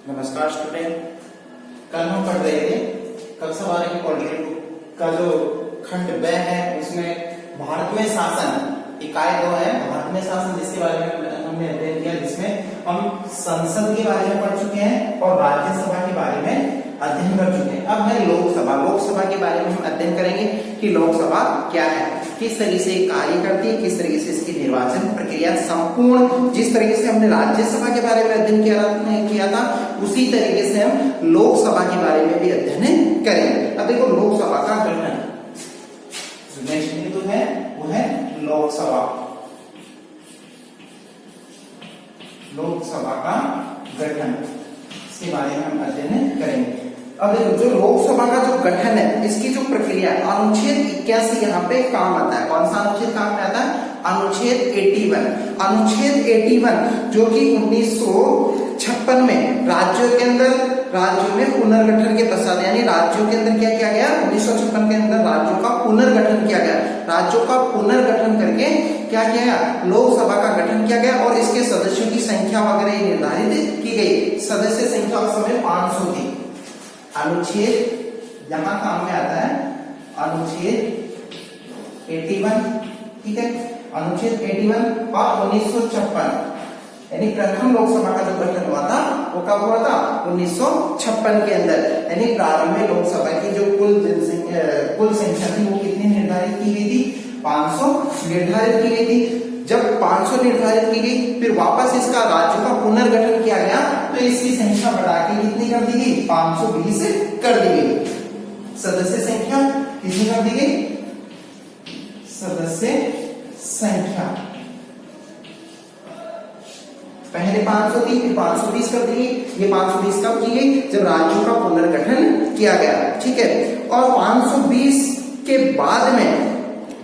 नमस्कार स्टूडेंट। कल हम पढ़ रहे थे कक्षा 12 की पॉलिटिकल बुक का जो खंड ब है उसमें भारत में शासन इकाई 2 है भारत में शासन, जिसके बारे में हमने अध्ययन किया, जिसमें हम संसद के बारे में पढ़ चुके हैं और राज्यसभा के बारे में अध्ययन कर चुके हैं। अब है लोकसभा। लोकसभा के बारे में हम अध्ययन करेंगे कि लोकसभा क्या है, किस तरीके से कार्य करती है, किस तरीके से इसकी निर्वाचन प्रक्रिया संपूर्ण, जिस तरीके से हमने राज्यसभा के बारे में अध्ययन किया था उसी तरीके से हम लोकसभा के बारे में भी अध्ययन करेंगे। अब देखो लोकसभा का गठन, नेक्स्ट बिंदु है वो है लोकसभा। लोकसभा का गठन, इसके बारे में हम अध्ययन करेंगे। अब देखो जो लोकसभा का जो गठन है इसकी जो प्रक्रिया, अनुच्छेद 81 यहाँ पे काम आता है। कौन सा अनुच्छेद काम में आता है? अनुच्छेद 81। अनुच्छेद 81 जो कि 1956 में राज्यों के में पुनर्गठन के पश्चात, यानी राज्यों के अंदर क्या किया गया, 1956 के अंदर राज्यों का पुनर्गठन किया गया। राज्यों का पुनर्गठन करके क्या किया गया, लोकसभा का गठन किया गया और इसके सदस्यों की संख्या वगैरह निर्धारित की गई। सदस्य संख्या उस समय 500 थी। अनुच्छेद यहां काम में आता है अनुच्छेद 81, ठीक है। अनुच्छेद 81 और 1956 यानी प्रथम लोकसभा का जो गठन हुआ था वो कब हुआ था? 1956 के अंदर। यानी प्रारंभ में लोकसभा की जो कुल संख्या थी वो कितनी निर्धारित की गई थी? 500 निर्धारित की गई थी। जब 500 निर्धारित की गई फिर वापस इसका राज्यों का पुनर्गठन किया गया तो इसकी संख्या बढ़ा के कितनी कर दी गई? 520 कर दी गई। सदस्य संख्या कितनी कर दी गई? सदस्य संख्या पहले 500 थी फिर 520 कर दी गई। ये 520 कब की गई? जब राज्यों का पुनर्गठन किया गया, ठीक है। और 520 के बाद में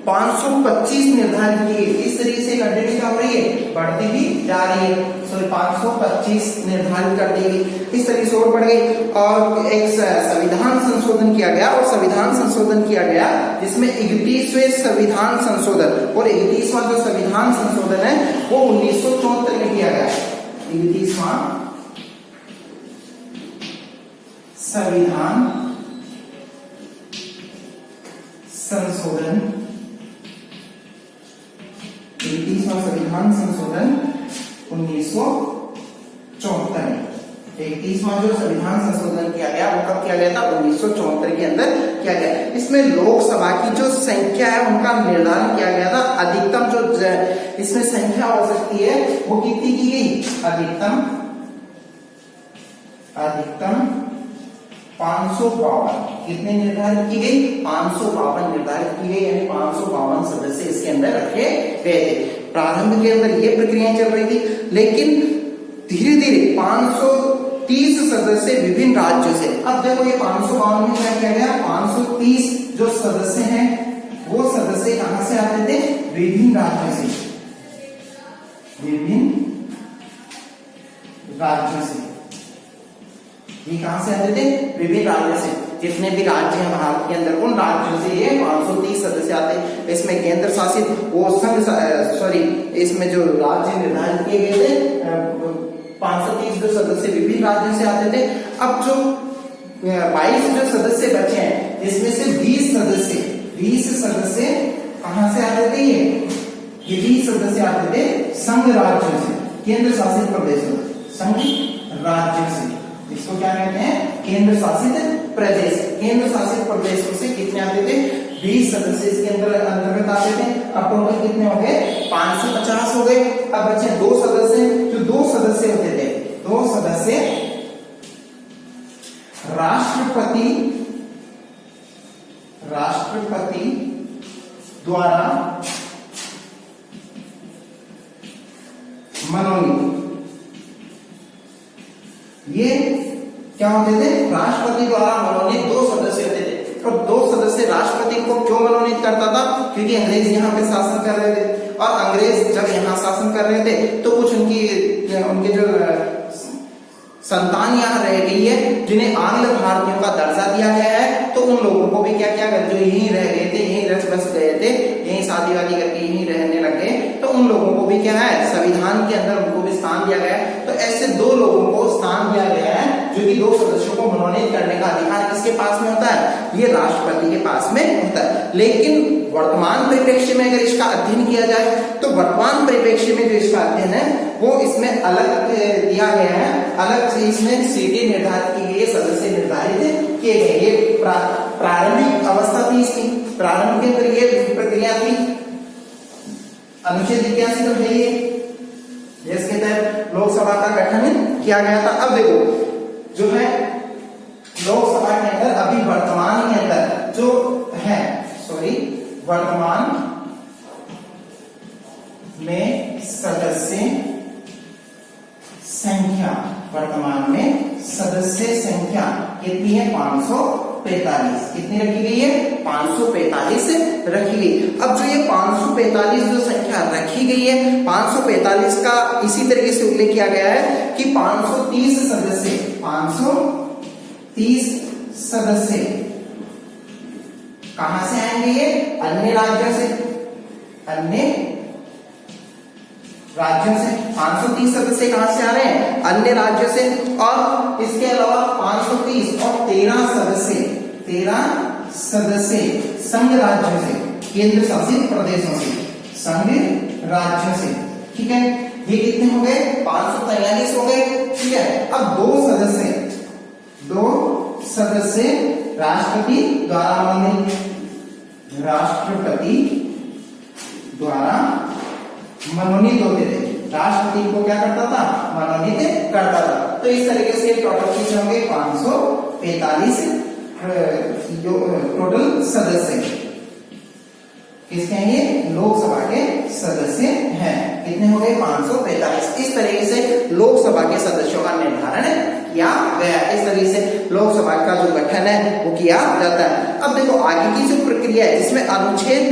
525 निर्धारित की गई। इस तरीके से कंटिन्यू क्या हो रही है, बढ़ती भी जा रही है। सो 525 निर्धारित कर दी गई। इस तरीके से और बढ़ गई और एक संविधान संशोधन किया गया और संविधान संशोधन किया गया जिसमें 31वें संविधान संशोधन, और 31वां जो संविधान संशोधन है वो 1974 में किया गया। 31वां संविधान संशोधन, 31वां संविधान संशोधन 1974 में। 31वां जो संविधान संशोधन किया गया वो कब किया गया था? 1974 के अंदर किया गया। इसमें लोकसभा की जो संख्या है उनका निर्धारण किया गया था। अधिकतम जो इसमें संख्या हो सकती है वो कितनी की गई? अधिकतम 552 कितने निर्धारित की गई? 552 निर्धारित की गई, यानी 552 सदस्य इसके अंदर रखे गए थे। प्रारंभ के अंदर ये प्रक्रिया चल रही थी, लेकिन धीरे धीरे 530 सदस्य विभिन्न राज्यों से, अब देखो ये 552 में क्या किया गया, 530 जो सदस्य हैं वो सदस्य कहां से आते थे? विभिन्न राज्यों से, विभिन्न राज्यों से। ये कहां से आते थे? विभिन्न राज्यों से। जितने भी राज्य हैं भारत के अंदर उन राज्यों से ये 530 सदस्य आते हैं। इसमें केंद्र शासित वो इसमें जो राज्य निर्धारित किए गए थे 530 जो सदस्य विभिन्न राज्यों से आते थे। अब जो 22 जो सदस्य बचे हैं जिसमें से 20 सदस्य कहां से आते थे? ये 20 सदस्य आते थे संघ राज्यों से, केंद्र शासित प्रदेशों, संघ राज्यों से। इसको क्या कहते हैं? केंद्र शासित प्रदेश। केंद्र शासित प्रदेशों से कितने आते थे? 20 सदस्य इसके अंतर्गत आते थे। अब टोटल कितने हो गए? 550 हो गए। अब बचे 2 सदस्य, जो 2 सदस्य होते थे, 2 सदस्य राष्ट्रपति द्वारा मनोनीत। ये क्या होते थे? राष्ट्रपति द्वारा मनोनीत 2 सदस्य होते थे। और 2 सदस्य राष्ट्रपति को क्यों मनोनीत करता था? क्योंकि अंग्रेज यहाँ पे शासन कर रहे थे, और अंग्रेज जब यहाँ शासन कर रहे थे तो कुछ उनके जो संतान यहाँ रह गई है जिन्हें आंग्ल भारतीयों का दर्जा दिया गया है, तो उन लोगों को भी क्या किया गया, जो यहीं रह गए थे, यहीं रस बस गए थे, यहीं शादी वादी करके यहीं रहने लग गए, तो उन लोगों को भी क्या है, संविधान के अंदर उनको भी स्थान दिया गया है। तो ऐसे 2 लोगों को स्थान दिया गया है उपयोगी 2 सदस्यों को मनोनीत करने का अधिकार किसके पास में होता है? ये राष्ट्रपति के पास में होता है। लेकिन वर्तमान परिप्रेक्ष्य में अगर इसका अध्ययन किया जाए तो वर्तमान परिप्रेक्ष्य में जो इसका अध्ययन है वो इसमें अलग दिया गया है, अलग से इसमें सीटें निर्धारित की गई है, सदस्य निर्धारित किए गए। ये प्रारंभिक अवस्था थी इसकी, प्रारंभ के अंदर ये प्रक्रिया थी। अनुच्छेद 81 तो है ये, जिसके तहत लोकसभा का गठन किया गया था। अब देखो जो है लोकसभा के अंदर अभी वर्तमान के अंदर जो है वर्तमान में सदस्य संख्या, वर्तमान में सदस्य संख्या कितनी है? 545। कितनी रखी गई है? 545 रखी गई। अब जो ये 545 जो संख्या रखी गई है, 545 का इसी तरीके से उल्लेख किया गया है कि 530 सदस्य, 530 सदस्य कहां से आएंगे? ये अन्य राज्यों से, अन्य राज्यों से 530 सदस्य कहां से आ रहे हैं? अन्य राज्यों से। और इसके अलावा 530 और 13 सदस्य संघ राज्यों से, केंद्र शासित प्रदेशों से, संघ राज्यों से। ठीक है, ये कितने हो गए? 543 हो गए। ठीक है, अब 2 सदस्य राष्ट्रपति द्वारा मनोनीत होते थे। राष्ट्रपति को क्या करता था? मनोनीत करता था। तो इस तरीके से टोटल कितने होंगे? 545 टोटल सदस्य किसके हैं? ये लोकसभा के सदस्य हैं। कितने हो गए? 545। इस तरीके से लोकसभा के सदस्यों का निर्धारण किया गया। इस तरीके से लोकसभा का जो गठन है वो किया जाता है। अब देखो आगे की जो प्रक्रिया है, इसमें अनुच्छेद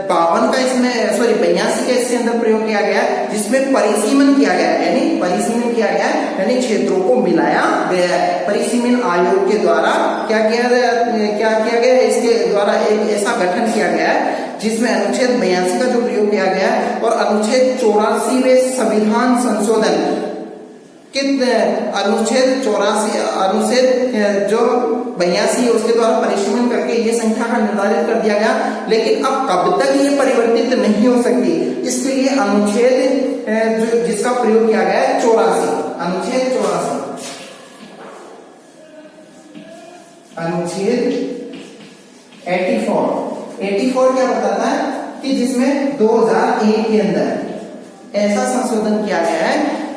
52 का इसमें 82 का इसके अंदर प्रयोग किया गया है, जिसमें परिसीमन किया गया है, यानी परिसीमन किया गया है, यानी क्षेत्रों को मिलाया गया है। परिसीमन आयोग के द्वारा क्या किया गया? इसके द्वारा एक ऐसा गठन किया गया है जिसमें अनुच्छेद 82 का जो प्रयोग किया गया है और अनुच्छेद 84वें संविधान संशोधन अनुच्छेद 82 अनुच्छेद जो 82 है उसके द्वारा परिसीमन करके ये संख्या का निर्धारित कर दिया गया। लेकिन अब कब तक ये परिवर्तित नहीं हो सकती, इसके लिए अनुच्छेद जिसका प्रयोग किया गया है 84, अनुच्छेद 84 क्या बताता है कि जिसमें 2001 के अंदर ऐसा संशोधन किया गया है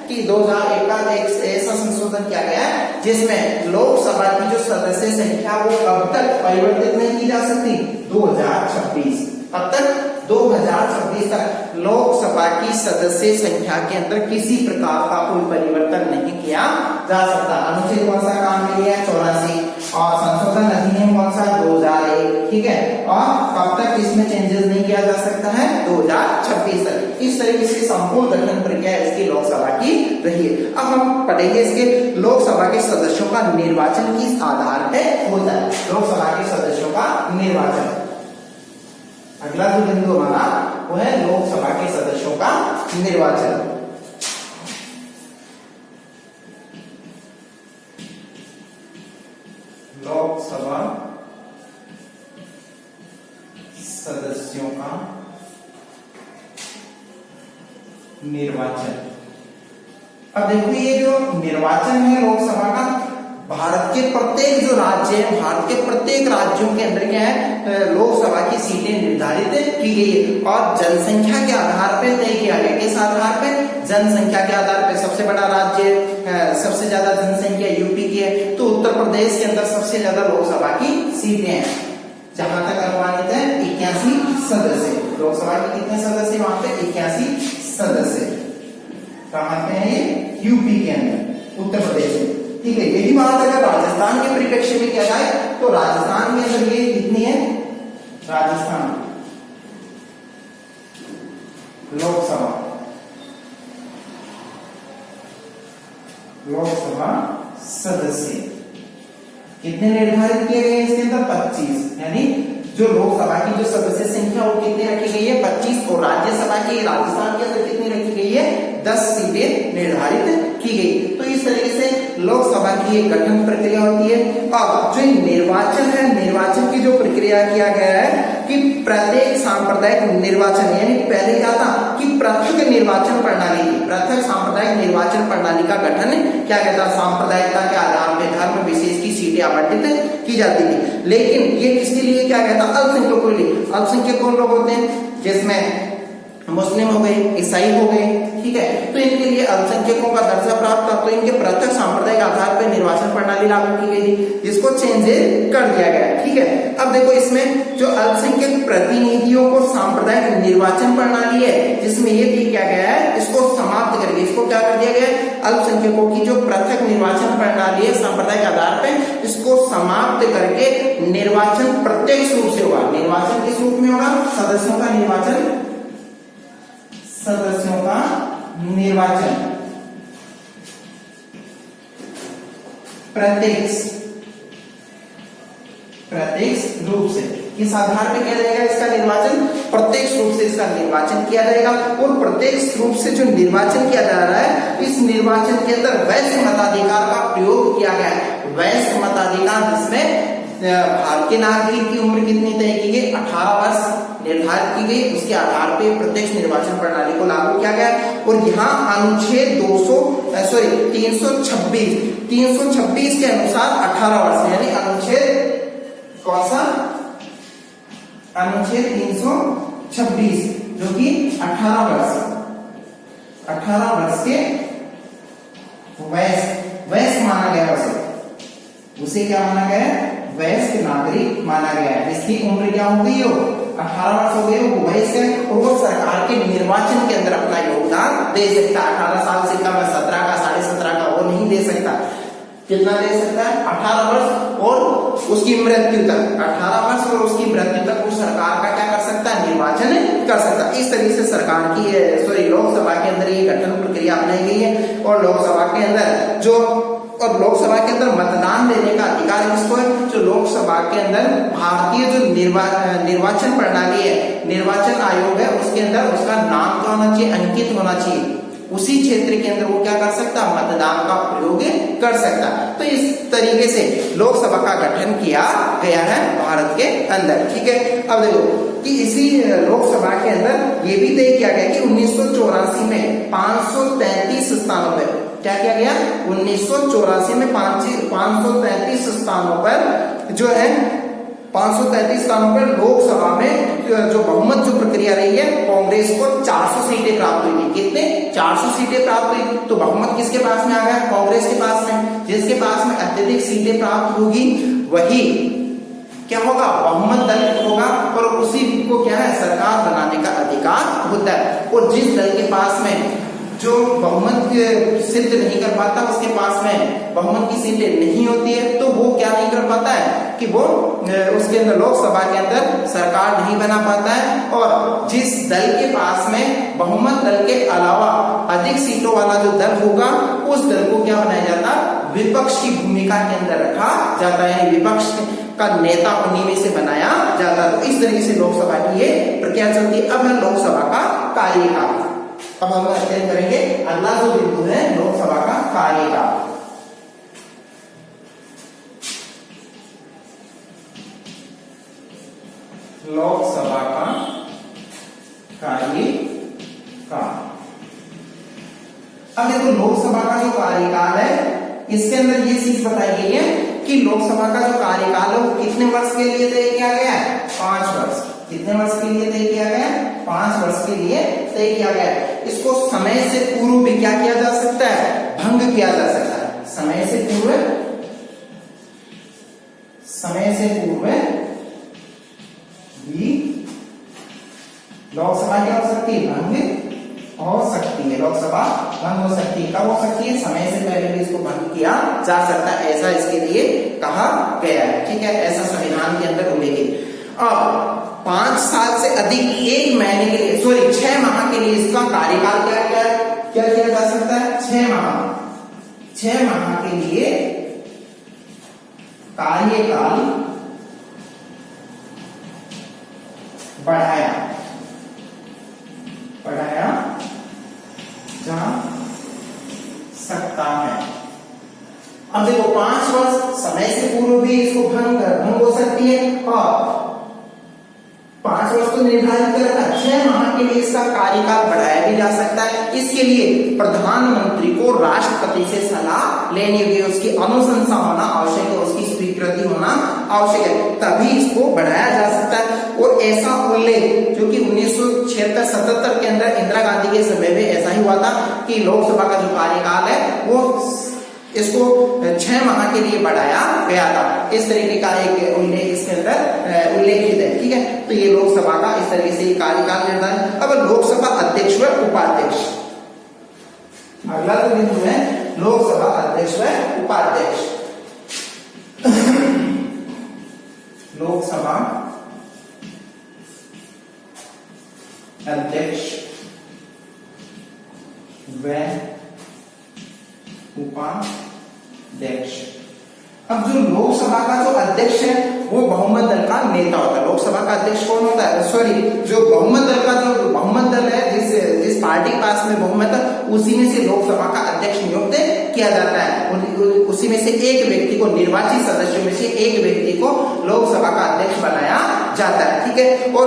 कि 2001 का एक ऐसा संशोधन किया गया है जिसमें लोकसभा की जो सदस्य संख्या वो अब तक परिवर्तित नहीं की जा सकती। 2026 अब तक 2026 तक लोकसभा की सदस्य संख्या के अंदर किसी प्रकार का कोई परिवर्तन नहीं किया जा सकता। अनुच्छेद कौन सा काम में लिया? 84 और संशोधन अधिनियम कौन सा? 2001। ठीक है, और कब तक इसमें चेंजेस नहीं किया जा सकता है? 2026 तक। इस तरीके से संपूर्ण गठन प्रक्रिया इसकी लोकसभा की रही है। अब हम पढ़ेंगे इसके लोकसभा के सदस्यों का निर्वाचन किस आधार पर होता है। लोकसभा के सदस्यों का निर्वाचन, अगला जो बिंदु हमारा वो है लोकसभा के सदस्यों का निर्वाचन। लोकसभा सदस्यों का निर्वाचन। अब देखो ये जो निर्वाचन है लोकसभा का, भारत के प्रत्येक जो राज्य है, भारत के प्रत्येक राज्यों के अंदर क्या है? लोकसभा की सीटें निर्धारित की गई है और जनसंख्या के आधार पर तय किया गया। किस आधार पर? जनसंख्या के आधार पर। सबसे बड़ा राज्य, सबसे ज्यादा जनसंख्या यूपी की है, तो उत्तर प्रदेश के अंदर सबसे ज्यादा लोकसभा की सीटें हैं, जहां तक अनुमानित है 81 सदस्य। लोकसभा के कितने सदस्य? वहां पे 81 सदस्य। कहां पे है ये? यूपी के अंदर, उत्तर प्रदेश में। ठीक है, यही बात अगर राजस्थान के परिप्रेक्ष्य में किया जाए तो राजस्थान के अंदर ये कितनी है? राजस्थान लोकसभा सदस्य कितने निर्धारित किए गए इसके अंदर? 25। यानी जो लोकसभा की जो सदस्य संख्या वो कितनी रखी गई है? 25। और राज्यसभा की राजस्थान के अंदर कितनी रखी गई है? 10 सीटें निर्धारित की गई। तो इस तरीके से लोकसभा की एक गठन प्रक्रिया होती है। अब जो निर्वाचन है, निर्वाचन की जो प्रक्रिया किया गया है कि प्रत्येक सांप्रदायिक निर्वाचन, यानी पहले क्या था कि पृथक निर्वाचन प्रणाली थी, पृथक सांप्रदायिक निर्वाचन प्रणाली का गठन क्या कहता है, सांप्रदायिकता के आधार पर धर्म विशेष की सीटें आवंटित की जाती थी। लेकिन ये किसके लिए क्या कहता है, अल्पसंख्यकों के लिए। अल्पसंख्यक कौन लोग होते हैं, जिसमें मुस्लिम हो गए, ईसाई हो गए, ठीक है, तो इनके लिए अल्पसंख्यकों का दर्जा प्राप्त था, तो इनके पृथक सांप्रदायिक आधार पर निर्वाचन प्रणाली लागू की गई थी, जिसको चेंज कर दिया गया, ठीक है। अब देखो इसमें जो अल्पसंख्यक प्रतिनिधियों को सांप्रदायिक निर्वाचन प्रणाली है, जिसमें ये किया गया है, इसको समाप्त करके इसको क्या कर दिया गया है, अल्पसंख्यकों की जो पृथक निर्वाचन प्रणाली है सांप्रदायिक आधार पर, इसको समाप्त करके निर्वाचन प्रत्यक्ष रूप से होगा। निर्वाचन किस रूप में होगा, सदस्यों का निर्वाचन, सदस्यों का निर्वाचन प्रत्यक्ष रूप से। किस आधार पे किया जाएगा इसका निर्वाचन, प्रत्यक्ष रूप से इसका निर्वाचन किया जाएगा। और प्रत्यक्ष रूप से जो निर्वाचन किया जा रहा है, इस निर्वाचन के अंदर वयस्क मताधिकार का प्रयोग किया गया है। वयस्क मताधिकार जिसमें भारतीय नागरिक की उम्र कितनी तय की गई, 18 वर्ष निर्धारित की गई, उसके आधार पर प्रत्यक्ष निर्वाचन प्रणाली को लागू किया गया। और यहाँ अनुच्छेद 326 के अनुसार 18 वर्ष, यानी अनुच्छेद कौन सा, अनुच्छेद 326 जो कि 18 वर्ष के वयस्क माना गया, उसे क्या माना गया, वयस्क नागरिक माना गया है, जिसकी उम्र क्या हो गई हो, 18 वर्ष हो गए, वो वयस्क है और वो सरकार के निर्वाचन के अंदर अपना योगदान दे सकता है। 18 साल से कम, 17 का, 17.5 का वो नहीं दे सकता। कितना दे सकता है, 18 वर्ष और उसकी मृत्यु तक, 18 वर्ष और उसकी मृत्यु तक वो सरकार का क्या कर सकता है, निर्वाचन कर सकता है। इस तरीके से सरकार की लोकसभा के अंदर ये गठन प्रक्रिया अपनाई गई है। और लोकसभा के अंदर मतदान देने का अधिकार किसको है, जो लोकसभा के अंदर भारतीय जो निर्वाचन प्रणाली है, निर्वाचन आयोग है, उसके अंदर उसका नाम क्या होना चाहिए, अंकित होना चाहिए, उसी क्षेत्र के अंदर वो क्या कर सकता, मतदान का प्रयोग कर सकता। तो इस तरीके से लोकसभा का गठन किया गया है भारत के अंदर, ठीक है। अब देखो कि इसी लोकसभा के अंदर ये भी तय किया गया कि 1984 में 533 स्थानों पर क्या किया गया, 1984 में 533 स्थानों पर जो है 533 स्थानों पर लोकसभा में जो बहुमत जो प्रक्रिया रही है, कांग्रेस को 400 सीटें प्राप्त हुई थी। कितने, 400 सीटें प्राप्त हुई। तो बहुमत किसके पास में आ गया, कांग्रेस के पास में। जिसके पास में अत्यधिक सीटें प्राप्त होगी वही क्या होगा, बहुमत दल होगा और उसी को क्या है, सरकार बनाने का अधिकार होता है। और जिस दल के पास में जो बहुमत सिद्ध नहीं कर पाता, उसके पास में बहुमत की सीटें नहीं होती है, तो वो क्या नहीं कर पाता है कि वो उसके अंदर लोकसभा के अंदर सरकार नहीं बना पाता है। और जिस दल के पास में बहुमत दल के अलावा अधिक सीटों वाला जो दल होगा, उस दल को क्या बनाया जाता, विपक्ष की भूमिका के अंदर रखा जाता है, विपक्ष का नेता उन्हीं में से बनाया जाता है। तो इस तरीके से लोकसभा की ये प्रक्रिया चलती है। अब है लोकसभा का कार्यकाल। अब हम अध्ययन करेंगे अगला जो बिंदु है, लोकसभा का कार्यकाल। लोकसभा का कार्यकाल। अब देखो लोकसभा का जो कार्यकाल है, इसके अंदर ये चीज बताई गई है कि लोकसभा का जो कार्यकाल है वो कितने वर्ष के लिए तय किया गया है, 5 वर्ष। कितने वर्ष के लिए तय किया गया, 5 वर्ष के लिए तय किया गया है। इसको समय से पूर्व भी क्या किया जा सकता है, भंग किया जा सकता है। समय से पूर्व भी लोकसभा क्या हो सकती है, भंग हो सकती है। लोकसभा भंग हो सकती है, कब हो सकती है, समय से पहले भी इसको भंग किया जा सकता है, ऐसा इसके लिए कहा गया है, ठीक है। ऐसा संविधान के अंदर उल्लेखित। अब 5 साल से अधिक 1 महीने के लिए, 6 माह के लिए इसका कार्यकाल क्या किया जा सकता है, 6 माह के लिए कार्यकाल बढ़ाया जा सकता है। अब देखो 5 वर्ष समय से पूर्व भी इसको भंग हो सकती है, और 5 वर्ष तो निर्धारित कर रखा, 6 माह के लिए इसका कार्यकाल बढ़ाया भी जा सकता है। इसके लिए प्रधानमंत्री को राष्ट्रपति से सलाह लेनी होगी, उसकी अनुशंसा होना आवश्यक है, उसकी स्वीकृति होना आवश्यक है, तभी इसको बढ़ाया जा सकता है। और ऐसा उल्लेख जो कि 1976-77 के अंदर इंदिरा गांधी के समय में ऐसा ही हुआ था कि लोकसभा का जो कार्यकाल है वो इसको 6 माह के लिए बढ़ाया गया था। इस तरीके का एक उल्लेख इसके अंदर उल्लेखित है, ठीक है। तो ये लोकसभा का इस तरीके से कार्यकाल निर्धारित। अब लोकसभा अध्यक्ष व उपाध्यक्ष, अगला जो बिंदु है लोकसभा अध्यक्ष व उपाध्यक्ष। लोकसभा अध्यक्ष व उपाध्यक्ष। अब जो लोकसभा का जो अध्यक्ष है वो बहुमत दल का नेता होता है। लोकसभा का अध्यक्ष कौन होता है, सॉरी, जो बहुमत दल का जो बहुमत दल है, जिस पार्टी के पास में बहुमत है, उसी में से लोकसभा का अध्यक्ष नियुक्त किया जाता है। उसी में से एक व्यक्ति को, निर्वाचित सदस्यों में से एक व्यक्ति को लोकसभा का अध्यक्ष बनाया जाता है, ठीक है। और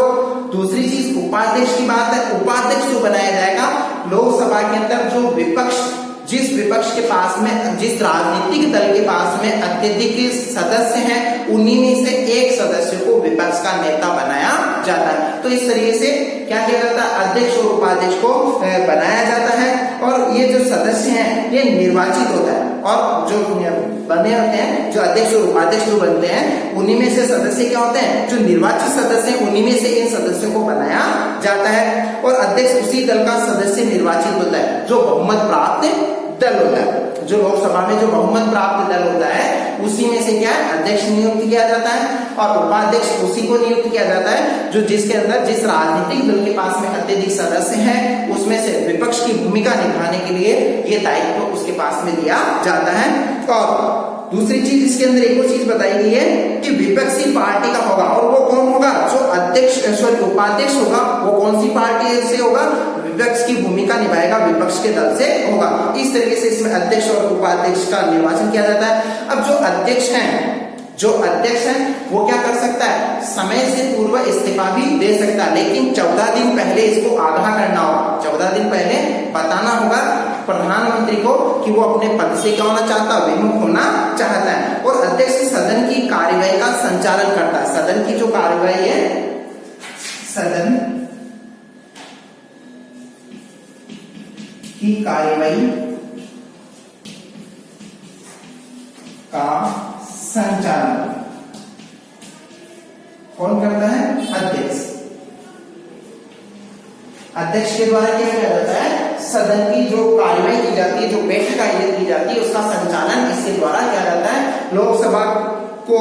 दूसरी चीज उपाध्यक्ष की बात है। उपाध्यक्ष जो बनाया जाएगा लोकसभा के अंदर जो विपक्ष, जिस विपक्ष के पास में, जिस राजनीतिक दल के पास में अत्यधिक सदस्य हैं, उन्हीं में से एक सदस्य को विपक्ष का नेता बनाया जाता है। तो इस तरीके से क्या किया जाता है, अध्यक्ष और उपाध्यक्ष को बनाया जाता है। और ये जो सदस्य हैं ये निर्वाचित होता है, और जो बने होते हैं, जो अध्यक्ष और उपाध्यक्ष जो बनते हैं, उन्हीं में से सदस्य क्या होते हैं, जो निर्वाचित सदस्य हैं, उन्हीं में से इन सदस्यों को बनाया जाता है। और अध्यक्ष उसी दल का सदस्य निर्वाचित होता है जो बहुमत प्राप्त दल होता है। जो लोकसभा में जो बहुमत प्राप्त दल होता है उसी में से क्या है, अध्यक्ष नियुक्त किया जाता है, और उपाध्यक्ष उसी को नियुक्त किया जाता है जो जिसके अंदर, जिस राजनीतिक दल के पास में अत्यधिक सदस्य हैं, उसमें से विपक्ष की भूमिका निभाने के लिए ये दायित्व उसके पास में दिया जाता है। और दूसरी चीज इसके अंदर एक और चीज बताई गई है कि विपक्षी पार्टी का होगा, और वो कौन होगा, जो अध्यक्ष, सॉरी, उपाध्यक्ष होगा, वो कौन सी पार्टी से होगा, विपक्ष की भूमिका निभाएगा, विपक्ष के दल से होगा। इस तरीके से इसमें अध्यक्ष और उपाध्यक्ष का निर्वाचन किया जाता है। अब जो अध्यक्ष हैं वो क्या कर सकता है, समय से पूर्व इस्तीफा भी दे सकता है, लेकिन 14 दिन पहले इसको आगाह करना होगा। 14 दिन पहले बताना होगा प्रधानमंत्री को कि वो अपने पद से क्या होना चाहता है, विमुख होना चाहता है। और अध्यक्ष सदन की कार्यवाही का संचालन करता है। सदन की जो कार्यवाही है, सदन की कार्यवाही का संचालन कौन करता है, अध्यक्ष। अध्यक्ष के द्वारा क्या किया जाता है, सदन की जो कार्यवाही की जाती है, जो बैठक आयोजित की जाती है, उसका संचालन इसके द्वारा किया जाता है। लोकसभा को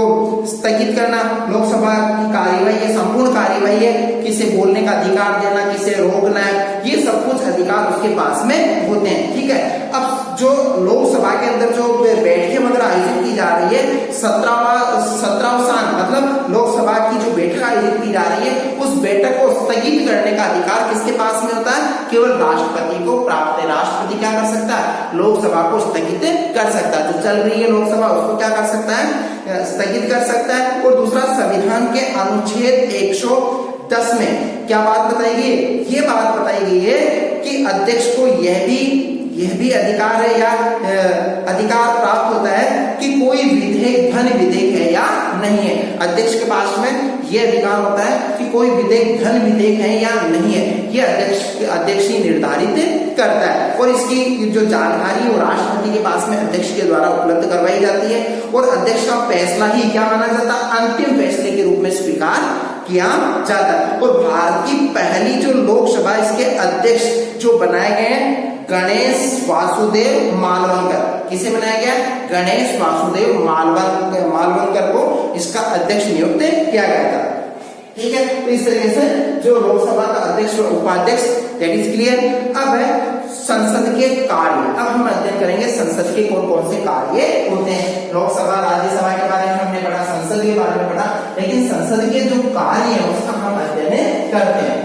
स्थगित करना, लोकसभा की कार्यवाही, ये संपूर्ण कार्यवाही है, किसे बोलने का अधिकार देना, किसे रोकना है, ये सब कुछ अधिकार उसके पास में होते हैं, ठीक है। अब जो लोकसभा के अंदर जो बैठकें वगैरह आयोजित की जा रही है, 17वां साल, मतलब लोकसभा की जो बैठक आयोजित की जा रही है, उस बैठक को स्थगित करने का अधिकार किसके पास में होता है, केवल राष्ट्रपति को प्राप्त है। राष्ट्रपति क्या कर सकता है, लोकसभा को स्थगित कर सकता है। जो चल रही है लोकसभा, उसको क्या कर सकता है, स्थगित कर सकता है। और दूसरा, संविधान के अनुच्छेद 110 में क्या बात बताई गई है, ये बात बताई गई है कि अध्यक्ष को यह भी अधिकार है, या अधिकार प्राप्त होता है कि कोई विधेयक धन विधेयक है या नहीं है। अध्यक्ष के पास में यह अधिकार होता है कि कोई विधेयक धन विधेयक है या नहीं है, ये अध्यक्ष ही निर्धारित करता है। और इसकी जो जानकारी वो राष्ट्रपति के पास में अध्यक्ष के द्वारा उपलब्ध करवाई जाती है। और अध्यक्ष का फैसला ही क्या माना जाता है, अंतिम फैसले के रूप में स्वीकार किया जाता है। और भारत की पहली जो लोकसभा, इसके अध्यक्ष जो बनाए गए हैं, गणेश वासुदेव मालवंकर। किसे बनाया गया, गणेश वासुदेव मालवंकर को इसका अध्यक्ष नियुक्त किया गया था, ठीक है। तो इस तरीके से जो लोकसभा का अध्यक्ष और उपाध्यक्ष, दैट इज क्लियर। अब है संसद के कार्य। अब हम अध्ययन करेंगे संसद के कौन कौन से कार्य होते हैं। लोकसभा, राज्यसभा के बारे में हमने पढ़ा, संसद के बारे में पढ़ा, लेकिन संसद के जो कार्य है उसका हम अध्ययन करते हैं।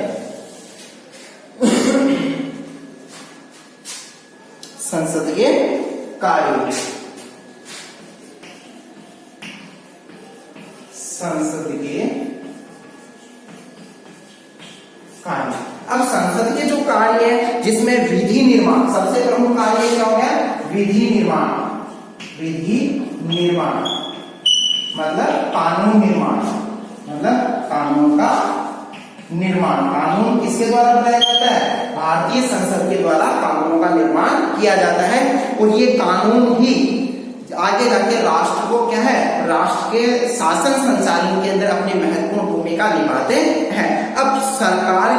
संसद के कार्य, संसद के कार्य। अब संसद के जो कार्य है जिसमें विधि निर्माण सबसे प्रमुख कार्य क्या हो गया, विधि निर्माण। विधि निर्माण मतलब कानून निर्माण, मतलब कानून का निर्माण। कानून किसके द्वारा बनाया जाता है, भारतीय संसद के द्वारा कानूनों का निर्माण किया जाता है। और ये कानून ही आगे जाके राष्ट्र को क्या है, राष्ट्र के शासन संचालन के अंदर अपनी महत्वपूर्ण भूमिका निभाते हैं। अब सरकार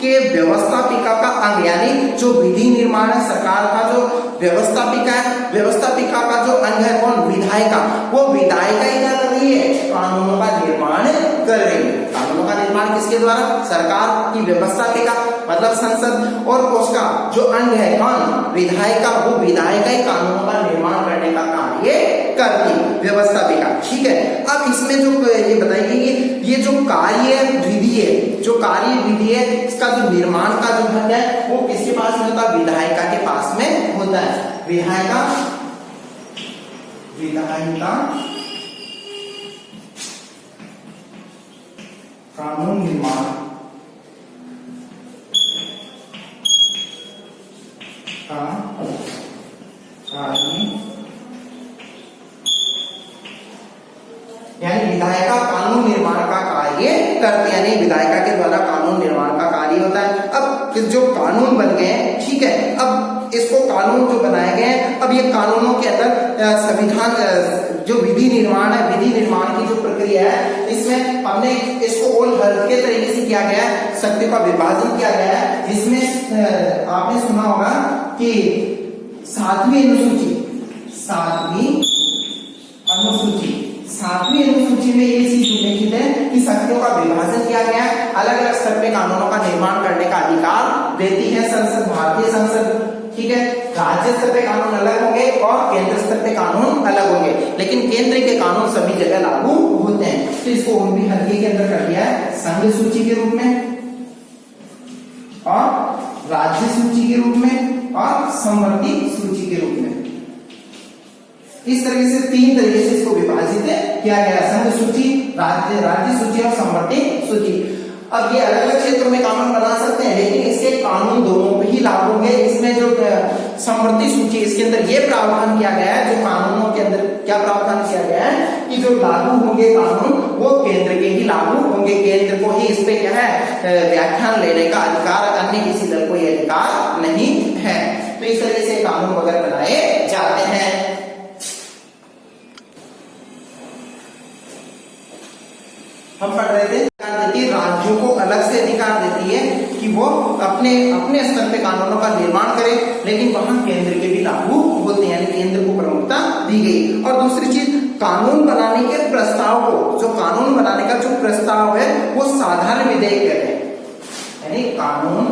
के व्यवस्थापिका का अंग यानी जो विधि निर्माण है, सरकार का जो व्यवस्थापिका है, व्यवस्थापिका का जो अंग है कौन, विधायिका। वो विधायिका ही क्या कर रही है, कानूनों का निर्माण कर रही है। कानूनों का निर्माण किसके द्वारा, सरकार की व्यवस्थापिका मतलब संसद, और उसका जो अंग है कौन, विधायिका। वो विधायिका ही कानूनों का निर्माण करने का कार्य करती, व्यवस्थापिका। ठीक है। अब इसमें जो ये बताइए ये जो कार्य विधि है, जो कार्य विधि है इसका जो निर्माण का जो हक है वो किसके पास में होता है, विधायिका के पास में होता है। विधायिका कानून निर्माण का कार्य यानी विधायिका कानून निर्माण का कार्य करते हैं, यानी विधायिका के द्वारा कानून निर्माण का कार्य होता है। अब जो कानून बन गए हैं, ठीक है, अब इसको कानून जो बनाए गए हैं, अब ये कानूनों के अंदर संविधान जो विधि निर्माण है, विधि निर्माण की जो प्रक्रिया है, इसमें हमने इसको और हल्के तरीके से किया गया है, शक्ति का विभाजन किया गया है, जिसमें आपने सुना होगा कि सातवीं अनुसूची में ये चीज उल्लेखित है कि शक्तियों का विभाजन किया गया है, अलग अलग स्तर पे कानूनों का निर्माण करने का अधिकार देती है संसद, भारतीय संसद। ठीक है, राज्य स्तर पे कानून अलग होंगे और केंद्र स्तर पे कानून अलग होंगे, लेकिन केंद्र के कानून सभी जगह लागू होते हैं। तो इसको और भी हल्के के अंदर कर दिया है, संघ सूची के रूप में और राज्य सूची के रूप में और समवर्ती सूची के रूप में। इस तरीके से तीन तरीके से इसको विभाजित किया गया, संघ सूची, राज्य सूची और समवर्ती सूची। अब ये अलग अलग क्षेत्रों में कानून बना सकते हैं, लेकिन इसके कानून दोनों पे ही लागू होंगे। इसमें जो समवर्ती सूची, इसके अंदर ये प्रावधान किया गया है, जो कानूनों के अंदर क्या प्रावधान किया गया है कि जो लागू होंगे कानून वो केंद्र के ही लागू होंगे, केंद्र को ही इस पे क्या है व्याख्यान लेने का अधिकार, अन्य किसी दल को ये अधिकार नहीं है। तो इस तरह से कानून वगैरह बनाए जाते हैं। हम पढ़ रहे थे राज्यों को अलग से अधिकार देती है कि वो अपने अपने स्तर पे कानूनों का निर्माण करें, लेकिन वहां केंद्र के भी लागू होते हैं, यानी केंद्र को प्रमुखता दी गई। और दूसरी चीज, कानून बनाने के प्रस्ताव को, जो कानून बनाने का जो प्रस्ताव है वो साधारण विधेयक कहते हैं, यानी कानून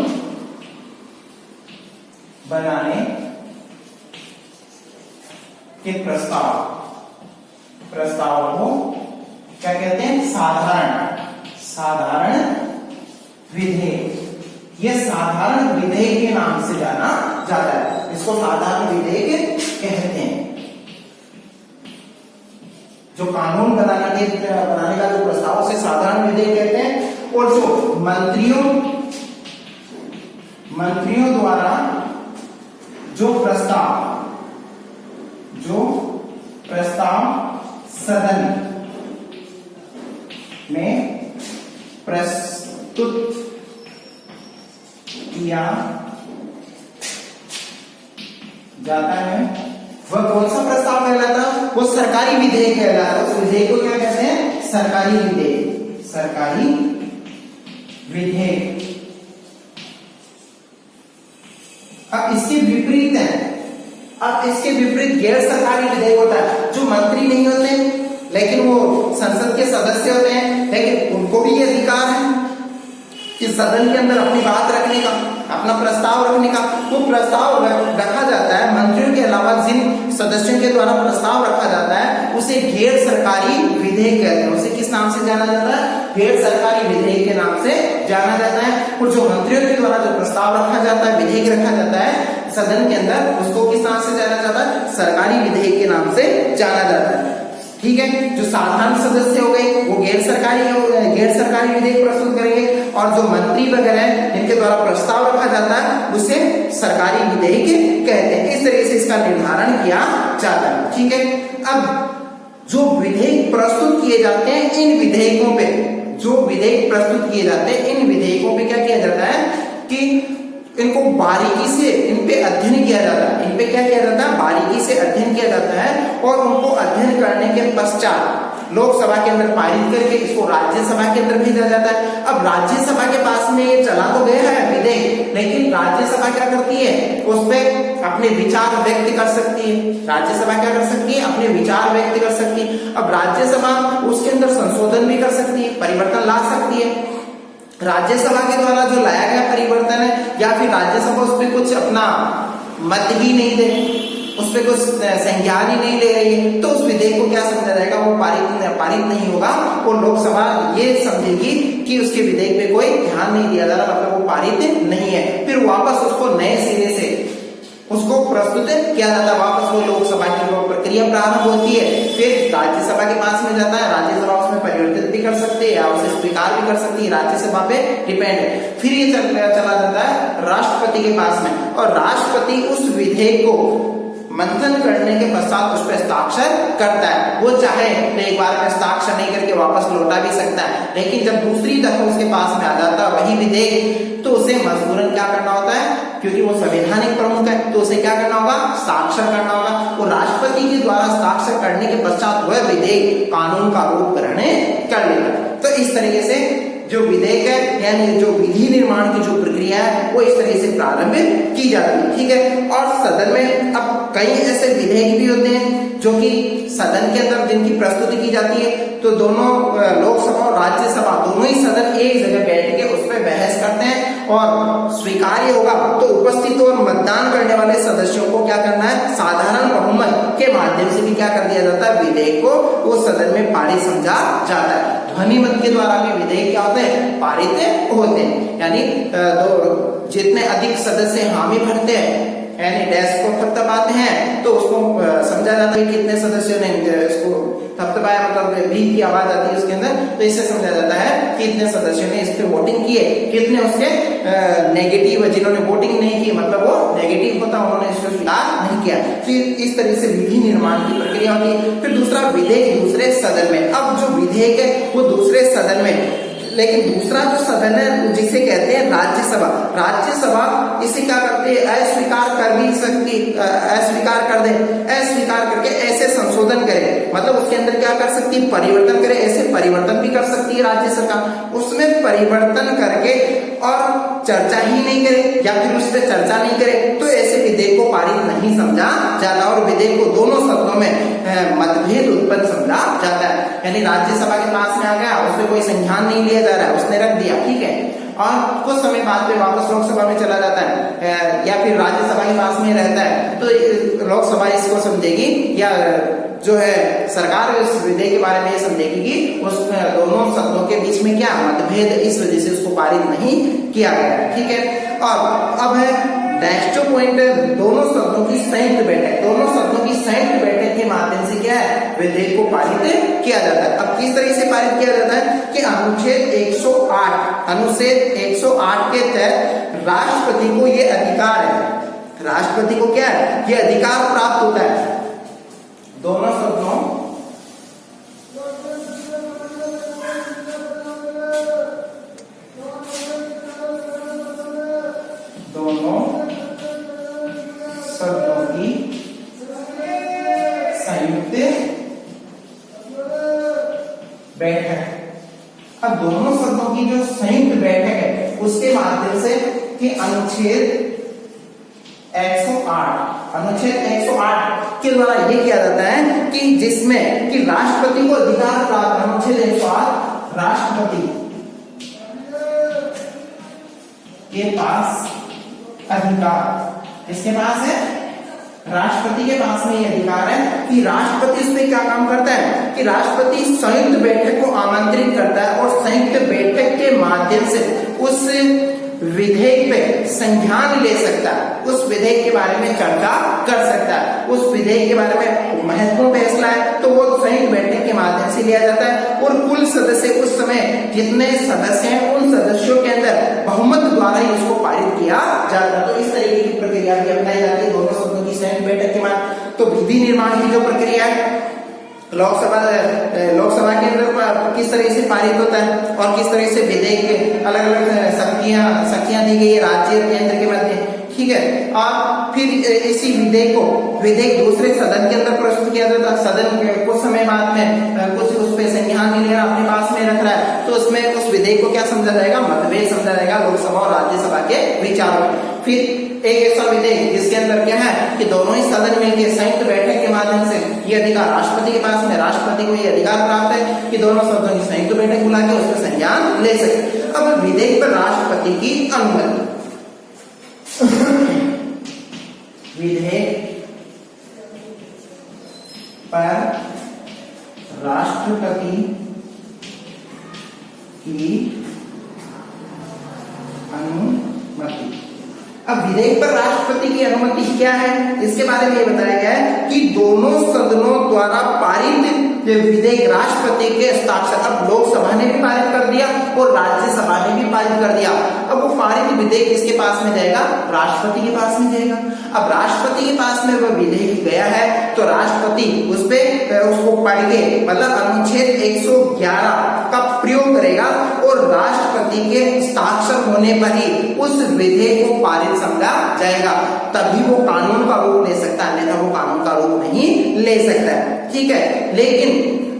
बनाने के प्रस्ताव को क्या कहते हैं, साधारण विधेयक। ये साधारण विधेयक के नाम से जाना जाता है, इसको साधारण विधेयक कहते हैं। जो कानून बनाने का जो प्रस्ताव से साधारण विधेयक कहते हैं। और जो मंत्रियों द्वारा जो प्रस्ताव सदन में प्रस्तुत किया जाता है, वह कौन सा प्रस्ताव कहलाता है, वो सरकारी विधेयक कहलाता है। उस विधेयक को क्या कहते हैं, सरकारी विधेयक। अब इसके विपरीत है, गैर सरकारी विधेयक होता है, जो मंत्री नहीं होते लेकिन वो संसद के सदस्य होते हैं, लेकिन उनको भी ये अधिकार है कि सदन के अंदर अपनी बात रखने का, अपना प्रस्ताव रखने का। वो प्रस्ताव रखा जाता है, मंत्रियों के अलावा जिन सदस्यों के द्वारा प्रस्ताव रखा जाता है उसे गैर सरकारी विधेयक कहते हैं। उसे किस नाम से जाना जाता है, गैर सरकारी विधेयक के नाम से जाना जाता है। और जो मंत्रियों के द्वारा जो प्रस्ताव रखा जाता है, विधेयक रखा जाता है सदन के अंदर, उसको किस नाम से जाना जाता है, सरकारी विधेयक के नाम से जाना जाता है। ठीक है। जो साधारण सदस्य हो गए वो गैर सरकारी विधेयक प्रस्तुत करेंगे, और जो मंत्री वगैरह हैं जिनके द्वारा प्रस्ताव रखा जाता है उसे सरकारी विधेयक कहते हैं। इस तरह से इसका निर्धारण किया जाता है, ठीक है। अब जो विधेयक प्रस्तुत किए जाते हैं, इन विधेयकों पे जो विधेयक प्रस्तुत किए जाते हैं, इन विधेयकों पे क्या किया जाता है कि इनको बारीकी से इन पे अध्ययन किया जाता है। इन पे क्या किया जाता है? बारीकी से अध्ययन किया जाता है, और उनको अध्ययन करने के पश्चात लोकसभा के अंदर पारित करके इसको राज्यसभा के अंदर भेजा जाता है। अब राज्यसभा के पास में ये चला तो गया है विधेयक, लेकिन राज्यसभा क्या करती है? उस पे अपने विचार व्यक्त कर सकती है। राज्यसभा क्या कर सकती है? अपने विचार व्यक्त कर सकती है। अब राज्यसभा उसके अंदर संशोधन भी कर सकती है, परिवर्तन ला सकती है। राज्यसभा के द्वारा जो लाया गया परिवर्तन है, या फिर राज्यसभा उस पर कुछ अपना मत ही नहीं दे, उस पर कुछ संज्ञान ही नहीं ले रही है, तो उस विधेयक को क्या समझा जाएगा? वो पारित नहीं होगा। और लोकसभा ये समझेगी कि उसके विधेयक पे कोई ध्यान नहीं दिया जा रहा, मतलब वो पारित नहीं है। फिर वापस उसको नए सिरे से उसको प्रस्तुत किया जाता है, वापस वो लोकसभा की वो प्रक्रिया प्रारंभ होती है। फिर राज्यसभा के पास में जाता है, राज्यसभा उसमें परिवर्तित भी कर सकती है या उसे स्वीकार भी कर सकती है, राज्यसभा पे डिपेंड है। फिर ये चला जाता है राष्ट्रपति के पास में, और राष्ट्रपति उस विधेयक को मंथन करने के पश्चात उस पर हस्ताक्षर करता है। वो चाहे तो एक बार में हस्ताक्षर नहीं करके वापस लौटा भी सकता है, लेकिन जब दूसरी दफा उसके पास में आ जाता है वही विधेयक, तो उसे मजबूरन क्या करना होता है? क्योंकि वो संवैधानिक प्रमुख है, तो उसे क्या करना होगा? हस्ताक्षर करना होगा। और राष्ट्रपति के द्वारा हस्ताक्षर करने के पश्चात वह विधेयक कानून का रूप ग्रहण कर लेता है। तो इस तरीके से जो विधेयक है, यानी जो विधि निर्माण की जो प्रक्रिया है, वो इस तरह से प्रारंभ की जाती है, ठीक है। और सदन में अब कई ऐसे विधेयक भी होते हैं जो कि सदन के अंदर जिनकी प्रस्तुति की जाती है, तो दोनों लोकसभा और राज्यसभा दोनों ही सदन एक जगह बैठ के उस पर बहस करते हैं, और स्वीकार्य होगा तो उपस्थित और मतदान करने वाले सदस्यों को क्या करना है? साधारण बहुमत के माध्यम से भी क्या कर दिया जाता है? विधेयक को वो सदन में पारित समझा जाता है। ध्वनि मत के द्वारा भी विधेयक क्या होते हैं? पारित होते हैं। यानी जितने अधिक सदस्य हामी भरते हैं, यानी डेस्क को थपथपाते हैं, तो उसको समझा जाता है कितने सदस्यों ने इसको थपथपाया, मतलब भीख की आवाज आती है उसके अंदर, तो इससे समझा जाता है कि इतने सदस्यों ने इस पे वोटिंग की है, कितने उसके नेगेटिव, जिन्होंने वोटिंग नहीं की मतलब वो नेगेटिव होता, उन्होंने इसको स्वीकार नहीं किया। फिर इस तरह से विधि निर्माण की प्रक्रिया होती है। फिर दूसरा, विधेयक दूसरे सदन में। अब जो विधेयक है वो दूसरे सदन में, लेकिन दूसरा जो सदन है जिसे कहते हैं राज्यसभा, राज्यसभा इसे क्या करती है? अस्वीकार कर भी सकती, अस्वीकार कर दे, अस्वीकार करके ऐसे संशोधन करे, मतलब उसके अंदर क्या कर सकती है? परिवर्तन करे। ऐसे परिवर्तन भी कर सकती है राज्य सरकार, उसमें परिवर्तन करके और चर्चा ही नहीं करे या फिर उस पर चर्चा नहीं करे, तो ऐसे विधेयक को पारित नहीं समझा जाता, और विधेयक को दोनों सदनों में मतभेद उत्पन्न समझा जाता है। यानी राज्यसभा के पास में आ गया, उसमें कोई संज्ञान नहीं लिया जा रहा है, उसने रख दिया, ठीक है, और कुछ समय बाद में वापस लोकसभा में चला जाता है, या फिर राज्यसभा के पास में रहता है, तो लोकसभा इसको समझेगी, या जो है सरकार इस विधेयक के बारे में ये समझेगी कि उस दोनों सदनों के बीच में क्या मतभेद, इस वजह से उसको पारित नहीं किया गया, ठीक है। और अब है नेक्स्ट जो पॉइंट है, दोनों सदनों की संयुक्त बैठक। दोनों सदनों की संयुक्त बैठक के माध्यम से क्या है? विधेयक को पारित किया जाता है। अब किस तरह से पारित किया जाता है कि अनुच्छेद 108 के तहत राष्ट्रपति को ये अधिकार है, राष्ट्रपति को क्या है? ये अधिकार प्राप्त होता है दोनों सदनों की संयुक्त बैठक। अब दोनों सदनों की जो संयुक्त बैठक है उसके माध्यम से कि अनुच्छेद 108 के द्वारा ये किया जाता है कि जिसमें कि राष्ट्रपति को अधिकार प्राप्त, अनुच्छेद 108 राष्ट्रपति के पास अधिकार, किसके पास है? राष्ट्रपति के पास में ये अधिकार है कि राष्ट्रपति इसमें क्या काम करता है कि राष्ट्रपति संयुक्त बैठक को आमंत्रित करता है और संयुक्त बैठक के माध्यम से उस विधेयक पे संज्ञान ले सकता है, उस विधेयक के बारे में चर्चा कर सकता है, उस विधेयक के बारे में महत्वपूर्ण फैसला है तो वो संयुक्त बैठक के माध्यम से लिया जाता है। और कुल सदस्य उस समय जितने सदस्य हैं उन सदस्यों के अंदर बहुमत द्वारा ही उसको पारित किया जाता है। तो इस तरीके की प्रक्रिया भी अपनाई जाती है दोनों सदनों की संयुक्त बैठक के बाद। तो विधि निर्माण की जो प्रक्रिया है लोकसभा के अंदर किस तरह से पारित होता है और किस तरह से विधेयक के अलग अलग शक्तियां दी गई है राज्य और केंद्र के मध्य, ठीक है। और फिर इसी विधेयक दूसरे सदन के अंदर प्रस्तुत किया जाता है। सदन कुछ समय बाद में कुछ उस पे संज्ञान नहीं ले रहा, अपने पास में रख रहा है, तो उसमें उस विधेयक को क्या समझा जाएगा, मतभेद समझा जाएगा लोकसभा और राज्यसभा के विचारों में। फिर एक ऐसा विधेयक जिसके अंदर क्या है कि दोनों ही सदन मिलकर संयुक्त बैठक के माध्यम से ये अधिकार राष्ट्रपति के पास में, राष्ट्रपति को ये अधिकार प्राप्त है कि दोनों सदनों की संयुक्त बैठक बुला के उसका संज्ञान ले सके। अब विधेयक पर राष्ट्रपति की अनुमति, विधेयक पर राष्ट्रपति की अनुमति। अब विधेयक पर राष्ट्रपति की अनुमति क्या है, इसके बारे में ये बताया गया है कि दोनों सदनों द्वारा पारित विधेयक राष्ट्रपति के हस्ताक्षर, अब लोकसभा ने भी पारित कर दिया और राज्यसभा ने भी पारित कर दिया। अब वो पारित विधेयक किसके पास में जाएगा, राष्ट्रपति के पास में जाएगा। अब राष्ट्रपति के पास में वह विधेयक गया है तो राष्ट्रपति उसको पढ़ के मतलब अनुच्छेद 111 का प्रयोग करेगा और राष्ट्रपति के हस्ताक्षर होने पर ही उस विधेयक को पारित समझा जाएगा, तभी वो कानून का रूप ले सकता है, अन्यथा वो कानून का रूप नहीं ले सकता है, ठीक है। लेकिन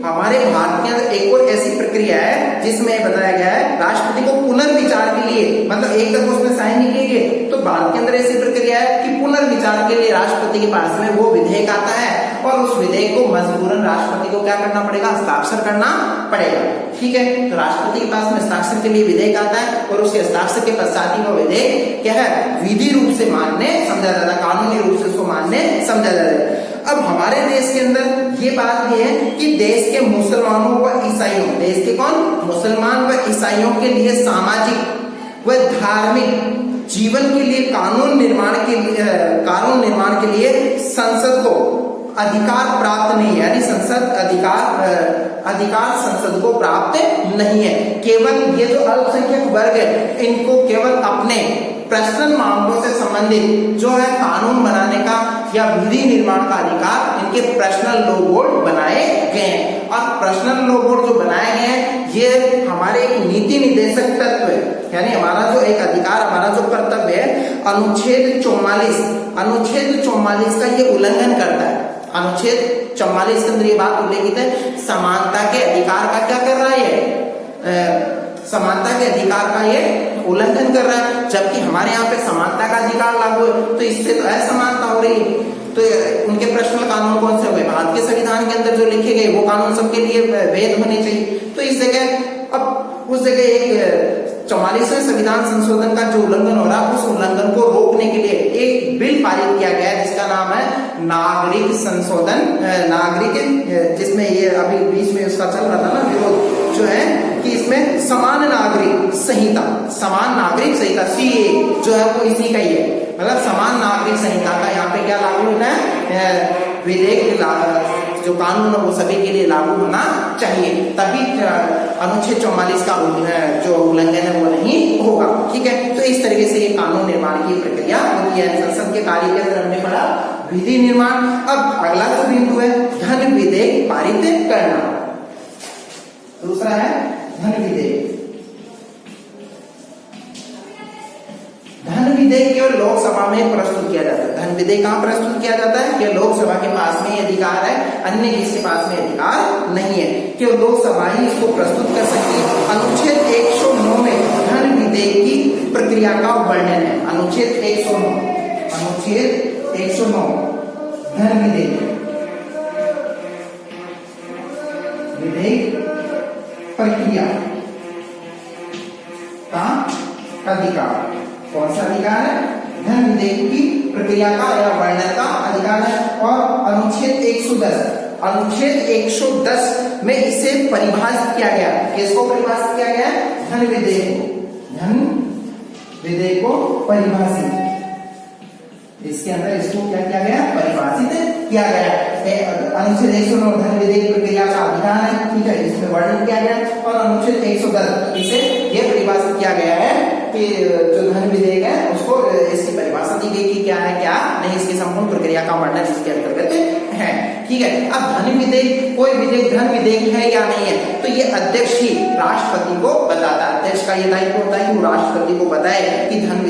हमारे भारत के अंदर एक और ऐसी प्रक्रिया है जिसमें बताया गया है राष्ट्रपति को पुनर्विचार के लिए, मतलब एक दफा उसमें साइन नहीं किए गए, तो भारत के अंदर ऐसी प्रक्रिया है कि पुनर्विचार के लिए राष्ट्रपति के पास में वो विधेयक आता है और उस विधेयक को मजबूरन राष्ट्रपति को क्या करना पड़ेगा, हस्ताक्षर करना पड़ेगा, ठीक है। तो राष्ट्रपति के पास में हस्ताक्षर के लिए विधेयक आता है और उसके हस्ताक्षर के पश्चात ही वो विधेयक क्या है, विधि रूप से मान्य समझा जाता है, कानूनी रूप से उसको मान्य समझा जाता है। अब हमारे देश के अंदर ये बात भी है कि देश के मुसलमानों व ईसाइयों, देश के कौन, मुसलमान व ईसाइयों के लिए सामाजिक व धार्मिक जीवन के लिए कानून निर्माण के लिए संसद को अधिकार प्राप्त नहीं है, यानी अधिकार संसद को प्राप्त नहीं है। केवल ये जो अल्पसंख्यक वर्ग है इनको केवल अपने पर्सनल मामलों से संबंधित जो है कानून बनाने का या विधि निर्माण का अधिकार इनके पर्सनल लॉ बोर्ड बनाए गए हैं। और पर्सनल लॉ बोर्ड जो बनाए गए हैं ये हमारे एक नीति निर्देशक तत्व है, यानी हमारा जो एक अधिकार, हमारा जो कर्तव्य है, अनुच्छेद 44 का ये उल्लंघन करता है। अनुच्छेद 44 के अंदर ये बात उल्लेखित है, समानता के अधिकार का क्या कर रहा है, समानता के अधिकार का ये उल्लंघन कर रहा है। जबकि हमारे यहाँ पे समानता का अधिकार लागू है तो इससे तो असमानता हो रही है। तो उनके पर्सनल कानून कौन से हुए, भारत के संविधान के अंदर जो लिखे गए वो कानून सबके लिए वैध होने चाहिए। तो इस जगह अब उस जगह एक 44वें संविधान संशोधन का जो उल्लंघन हो रहा है उस उल्लंघन को रोकने के लिए एक बिल पारित किया गया है जिसका नाम है नागरिक संशोधन, जिसमें ये अभी बीच में उसका चल रहा था ना विरोध, जो है कि इसमें समान नागरिक संहिता CA जो है वो इसी का ही है, मतलब समान नागरिक संहिता का यहाँ पे क्या लागू होना है, विधेयक जो कानून है वो सभी के लिए लागू होना चाहिए, तभी अनुच्छेद 44 का जो उल्लंघन है वो नहीं होगा, ठीक है। तो इस तरीके से ये कानून निर्माण की प्रक्रिया होती है। संसद के कार्य के अंदर हमने पढ़ा विधि निर्माण। अब अगला जो बिंदु है धन विधेयक पारित करना, दूसरा है धन विधेयक। धन विधेयक केवल लोकसभा में प्रस्तुत किया जाता है। धन विधेयक कहाँ प्रस्तुत किया जाता है, केवल लोकसभा के पास में अधिकार है, अन्य किसके पास में अधिकार नहीं है, केवल लोकसभा ही इसको प्रस्तुत कर सकती है। अनुच्छेद 109 में धन विधेयक की प्रक्रिया का वर्णन है। अनुच्छेद 109 धन विधेयक प्रक्रिया का अधिकार, कौन सा अधिकार है, धन विधेयक की प्रक्रिया का या वर्णन का अधिकार है। और अनुच्छेद 110 में इसे परिभाषित किया गया, किसको परिभाषित किया गया है, धन विधेयक को, धन विधेयक को परिभाषित, इसके अंदर इसको क्या किया गया, परिभाषित किया गया। अनुच्छेद 109 धन विधेयक प्रक्रिया का अधिकार है, ठीक है, इसमें वर्णन किया गया। और अनुच्छेद 110 इसे ये परिभाषित किया गया है कि जो धन विधेयक है उसको इसकी परिभाषा दी गई कि क्या है क्या नहीं, इसकी संपूर्ण प्रक्रिया का वर्णन इसके अंतर्गत है, ठीक है। अब धन विधेयक, कोई विधेयक धन विधेयक है या नहीं है, तो ये अध्यक्ष ही राष्ट्रपति को बताता है। अध्यक्ष का ये दायित्व होता है कि वो राष्ट्रपति को बताए कि धन विधेयक